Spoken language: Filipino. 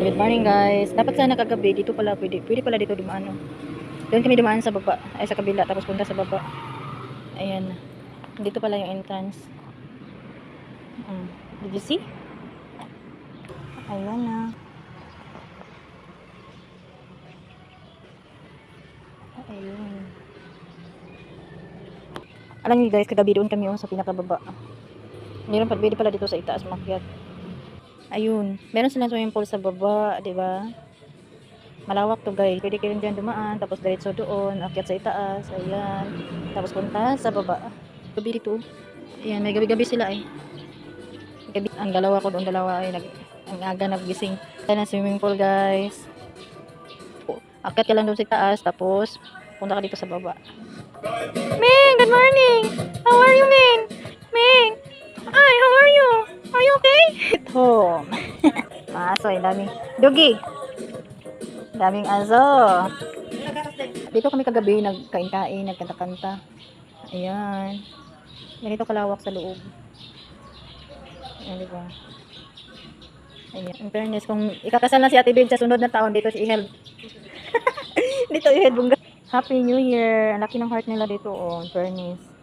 Good morning guys. Dapat sana kagabi dito pala pwede pala dito dumaan. Oh. Doon kami dumaan sa baba, ay sa kabila tapos punta sa baba. Ayan. Dito pala yung entrance. Did you see? Ayan na. Ayun. Alam niyo guys, kagabi doon kami sa pinakababa. Meron pa pwede pala dito sa itaas makyat. Ayun. Meron silang swimming pool sa baba, 'di ba? Malawak to guys. Pwede kayo dyan dumaan, tapos diretso doon, akyat sa itaas, ayan. Tapos punta sa baba. Gabi dito. Ayan, may gabi-gabi sila eh. Gabi, ang dalawa ko doon, dalawa ay ang aga nagising. Ayan ang swimming pool guys. Akyat ka lang doon sa itaas, tapos punta ka dito sa baba. Ming, good morning! How are you, Ming? Ming! Hi, how are you? Are you okay? At home. Maso, dami. Dugi! Daming aso. Dito kami kagabi nagkain-kain, nagkanta-kanta. Ayan. Ganito kalawak sa loob. Ayan, diba? Ayan. In fairness, kung ikakasal na si Ate Bid sa sunod na taon, dito si Ihel. Dito Ihel Bunga. Happy New Year. Ang laki ng heart nila dito, oh. In fairness.